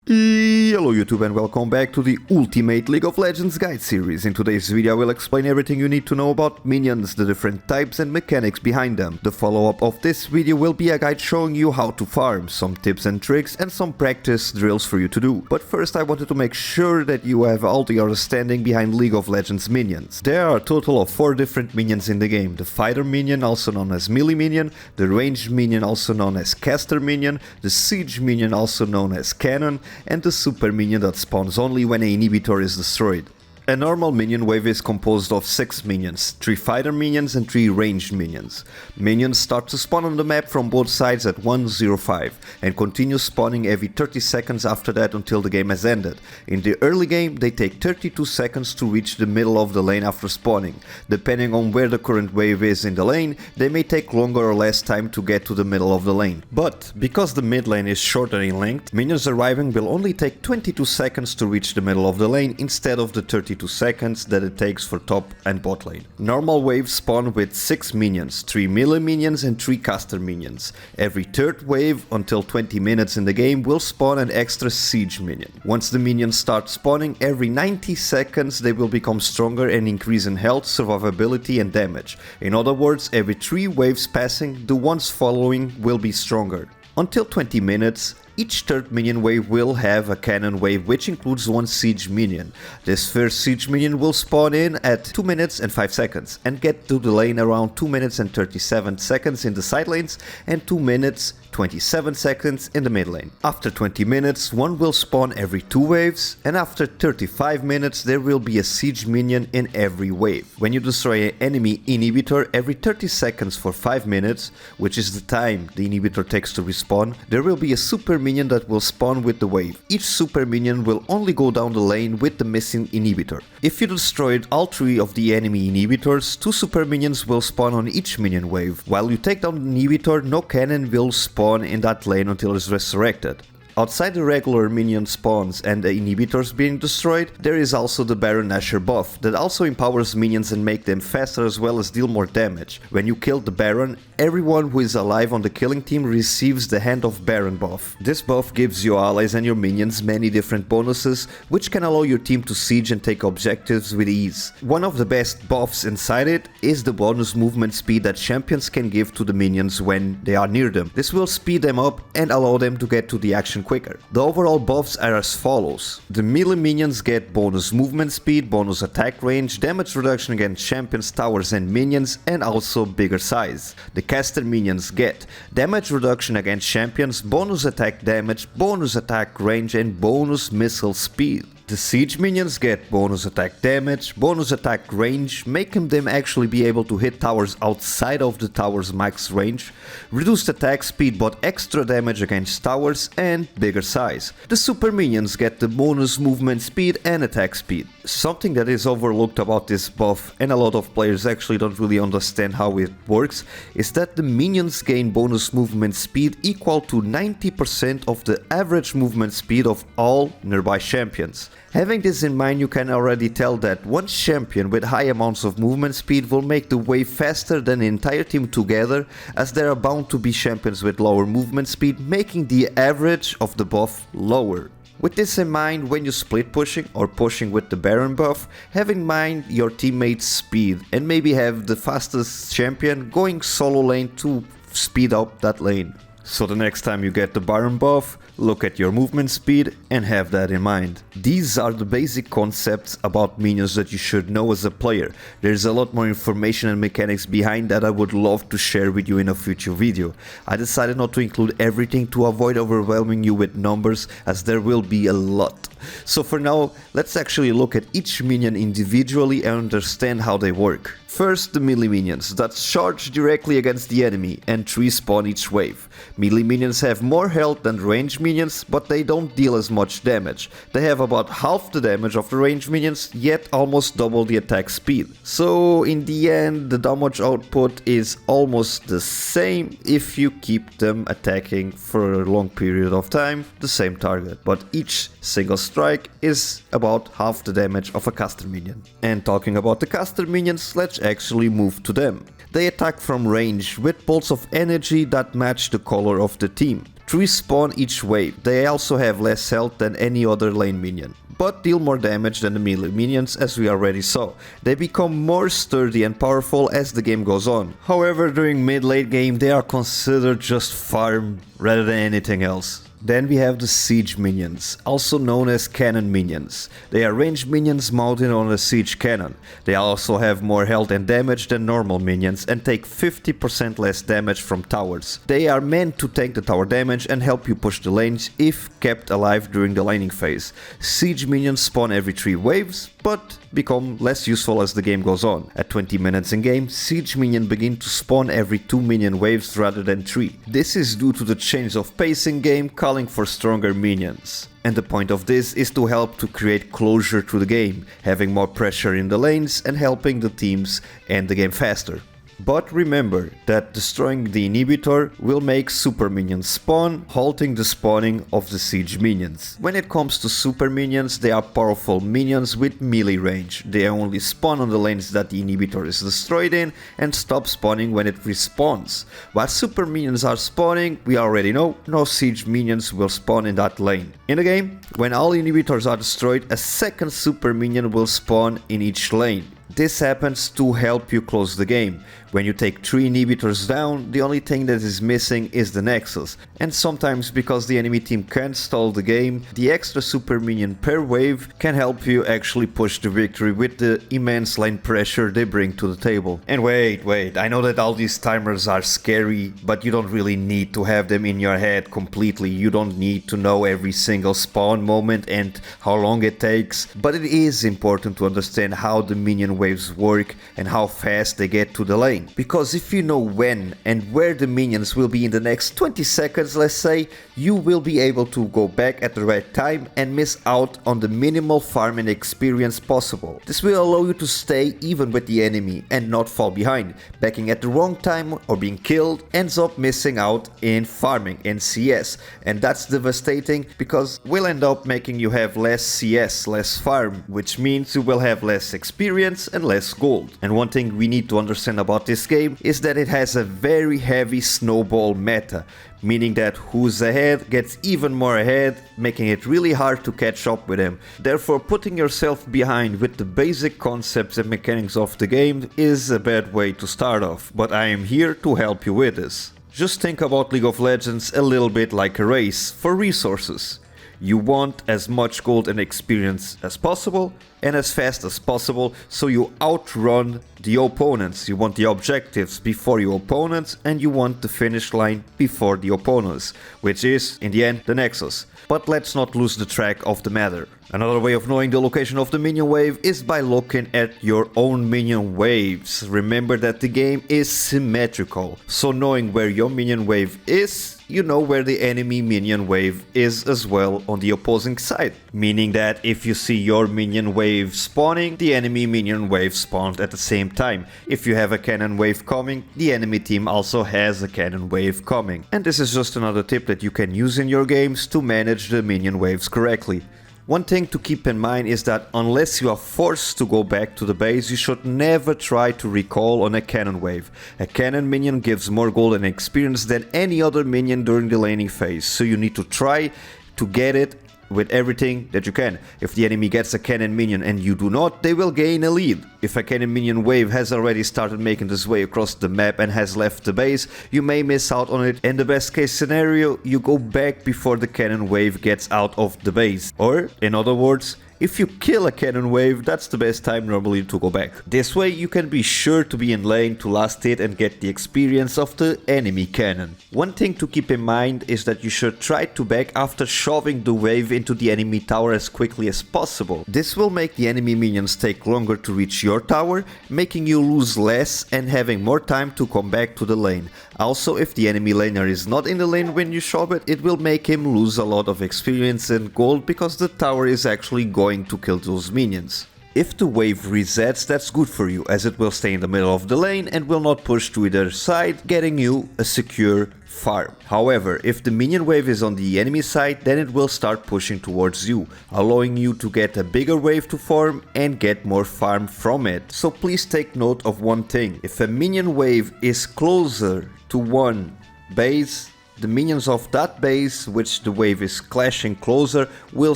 Hello YouTube and welcome back to the Ultimate League of Legends Guide series. In today's video I will explain everything you need to know about minions, the different types and mechanics behind them. The follow-up of this video will be a guide showing you how to farm, some tips and tricks and some practice drills for you to do. But first I wanted to make sure that you have all the understanding behind League of Legends minions. There are a total of 4 different minions in the game. The Fighter Minion, also known as Melee Minion, the Ranged Minion, also known as Caster Minion, the Siege Minion, also known as Cannon, and the Super Minion that spawns only when an inhibitor is destroyed. A normal minion wave is composed of 6 minions, 3 fighter minions and 3 ranged minions. Minions start to spawn on the map from both sides at 1:05 and continue spawning every 30 seconds after that until the game has ended. In the early game they take 32 seconds to reach the middle of the lane after spawning. Depending on where the current wave is in the lane, they may take longer or less time to get to the middle of the lane. But because the mid lane is shorter in length, minions arriving will only take 22 seconds to reach the middle of the lane instead of the 32 seconds that it takes for top and bot lane. Normal waves spawn with 6 minions, 3 melee minions and 3 caster minions. Every third wave until 20 minutes in the game will spawn an extra siege minion. Once the minions start spawning, every 90 seconds they will become stronger and increase in health, survivability and damage. In other words, every 3 waves passing, the ones following will be stronger. Until 20 minutes, each third minion wave will have a cannon wave which includes 1 siege minion. This first siege minion will spawn in at 2 minutes and 5 seconds and get to the lane around 2 minutes and 37 seconds in the side lanes and 2 minutes 27 seconds in the mid lane. After 20 minutes, one will spawn every 2 waves, and after 35 minutes there will be a siege minion in every wave. When you destroy an enemy inhibitor every 30 seconds for 5 minutes, which is the time the inhibitor takes to respawn, there will be a super minion that will spawn with the wave. Each super minion will only go down the lane with the missing inhibitor. If you destroyed all 3 of the enemy inhibitors, 2 super minions will spawn on each minion wave. While you take down the inhibitor, no cannon will spawn in that lane until it's resurrected. Outside the regular minion spawns and the inhibitors being destroyed, there is also the Baron Nashor buff that also empowers minions and make them faster as well as deal more damage. When you kill the Baron, everyone who is alive on the killing team receives the Hand of Baron buff. This buff gives your allies and your minions many different bonuses, which can allow your team to siege and take objectives with ease. One of the best buffs inside it is the bonus movement speed that champions can give to the minions when they are near them. This will speed them up and allow them to get to the action quicker. The overall buffs are as follows. The melee minions get bonus movement speed, bonus attack range, damage reduction against champions, towers and minions, and also bigger size. The caster minions get damage reduction against champions, bonus attack damage, bonus attack range and bonus missile speed. The siege minions get bonus attack damage, bonus attack range, making them actually be able to hit towers outside of the tower's max range, reduced attack speed but extra damage against towers, and bigger size. The super minions get the bonus movement speed and attack speed. Something that is overlooked about this buff, and a lot of players actually don't really understand how it works, is that the minions gain bonus movement speed equal to 90% of the average movement speed of all nearby champions. Having this in mind, you can already tell that one champion with high amounts of movement speed will make the wave faster than the entire team together, as there are bound to be champions with lower movement speed, making the average of the buff lower. With this in mind, when you split pushing or pushing with the Baron buff, have in mind your teammates' speed and maybe have the fastest champion going solo lane to speed up that lane. So the next time you get the Baron buff, look at your movement speed and have that in mind. These are the basic concepts about minions that you should know as a player. There's a lot more information and mechanics behind that I would love to share with you in a future video. I decided not to include everything to avoid overwhelming you with numbers, as there will be a lot. So for now, let's actually look at each minion individually and understand how they work. First, the melee minions that charge directly against the enemy and 3 spawn each wave. Melee minions have more health than ranged minions, but they don't deal as much damage. They have about half the damage of the ranged minions, yet almost double the attack speed. So in the end, the damage output is almost the same if you keep them attacking for a long period of time, the same target. But each single strike is about half the damage of a caster minion. And talking about the caster minions, let's actually move to them. They attack from range with bolts of energy that match the color of the team. 3 spawn each wave. They also have less health than any other lane minion, but deal more damage than the melee minions, as we already saw. They become more sturdy and powerful as the game goes on. However, during mid-late game they are considered just farm rather than anything else. Then we have the siege minions, also known as cannon minions. They are ranged minions mounted on a siege cannon. They also have more health and damage than normal minions and take 50% less damage from towers. They are meant to tank the tower damage and help you push the lanes if kept alive during the laning phase. Siege minions spawn every 3 waves, but become less useful as the game goes on. At 20 minutes in game, siege minions begin to spawn every 2 minion waves rather than 3. This is due to the change of pace in game, calling for stronger minions. And the point of this is to help to create closure to the game, having more pressure in the lanes and helping the teams end the game faster. But remember that destroying the inhibitor will make super minions spawn, halting the spawning of the siege minions. When it comes to super minions, they are powerful minions with melee range. They only spawn on the lanes that the inhibitor is destroyed in and stop spawning when it respawns. While super minions are spawning, we already know no siege minions will spawn in that lane. In the game, when all inhibitors are destroyed, a second super minion will spawn in each lane. This happens to help you close the game. When you take 3 inhibitors down, the only thing that is missing is the Nexus. And sometimes, because the enemy team can't stall the game, the extra super minion per wave can help you actually push the victory with the immense lane pressure they bring to the table. And wait, I know that all these timers are scary, but you don't really need to have them in your head completely. You don't need to know every single spawn moment and how long it takes, but it is important to understand how the minion waves work and how fast they get to the lane. Because if you know when and where the minions will be in the next 20 seconds, let's say, you will be able to go back at the right time and miss out on the minimal farm and experience possible. This will allow you to stay even with the enemy and not fall behind. Backing at the wrong time or being killed ends up missing out in farming and CS, and that's devastating because will end up making you have less CS, less farm, which means you will have less experience and less gold. And one thing we need to understand about this game is that it has a very heavy snowball meta, meaning that who's ahead gets even more ahead, making it really hard to catch up with him. Therefore, putting yourself behind with the basic concepts and mechanics of the game is a bad way to start off, but I am here to help you with this. Just think about League of Legends a little bit like a race for resources. You want as much gold and experience as possible and as fast as possible, so you outrun the opponents. You want the objectives before your opponents and you want the finish line before the opponents, which is, in the end, the Nexus. But let's not lose the track of the matter. Another way of knowing the location of the minion wave is by looking at your own minion waves. Remember that the game is symmetrical, so knowing where your minion wave is, you know where the enemy minion wave is as well on the opposing side. Meaning that if you see your minion wave spawning, the enemy minion wave spawned at the same time. If you have a cannon wave coming, the enemy team also has a cannon wave coming. And this is just another tip that you can use in your games to manage the minion waves correctly. One thing to keep in mind is that unless you are forced to go back to the base, you should never try to recall on a cannon wave. A cannon minion gives more gold and experience than any other minion during the laning phase, so you need to try to get it with everything that you can. If the enemy gets a cannon minion and you do not, they will gain a lead. If a cannon minion wave has already started making this way across the map and has left the base, you may miss out on it. In the best case scenario, you go back before the cannon wave gets out of the base. Or, in other words, if you kill a cannon wave, that's the best time normally to go back. This way you can be sure to be in lane to last hit and get the experience of the enemy cannon. One thing to keep in mind is that you should try to back after shoving the wave into the enemy tower as quickly as possible. This will make the enemy minions take longer to reach your tower, making you lose less and having more time to come back to the lane. Also, if the enemy laner is not in the lane when you shove it, it will make him lose a lot of experience and gold because the tower is actually going to kill those minions. If the wave resets, that's good for you, as it will stay in the middle of the lane and will not push to either side, getting you a secure farm. However, if the minion wave is on the enemy side, then it will start pushing towards you, allowing you to get a bigger wave to form and get more farm from it. So please take note of one thing: if a minion wave is closer to one base, the minions of that base, which the wave is clashing closer, will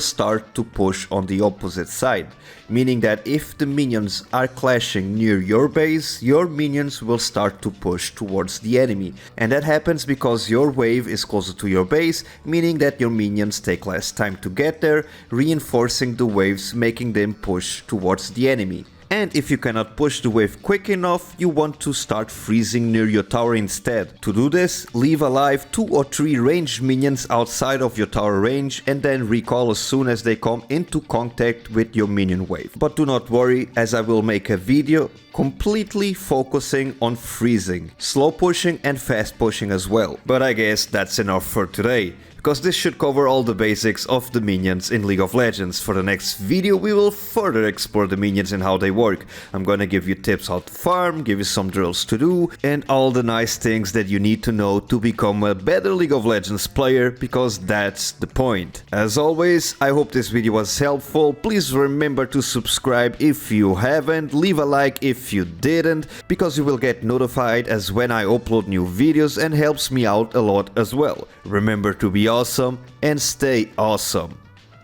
start to push on the opposite side. Meaning that if the minions are clashing near your base, your minions will start to push towards the enemy. And that happens because your wave is closer to your base, meaning that your minions take less time to get there, reinforcing the waves, making them push towards the enemy. And if you cannot push the wave quick enough, you want to start freezing near your tower instead. To do this, leave alive 2 or 3 ranged minions outside of your tower range and then recall as soon as they come into contact with your minion wave. But do not worry, as I will make a video completely focusing on freezing, slow pushing and fast pushing as well. But I guess that's enough for today, because this should cover all the basics of the minions in League of Legends. For the next video we will further explore the minions and how they work. I'm gonna give you tips how to farm, give you some drills to do, and all the nice things that you need to know to become a better League of Legends player, because that's the point. As always, I hope this video was helpful. Please remember to subscribe if you haven't, leave a like if you didn't, because you will get notified as when I upload new videos and helps me out a lot as well. Remember to be awesome and stay awesome.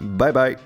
Bye bye.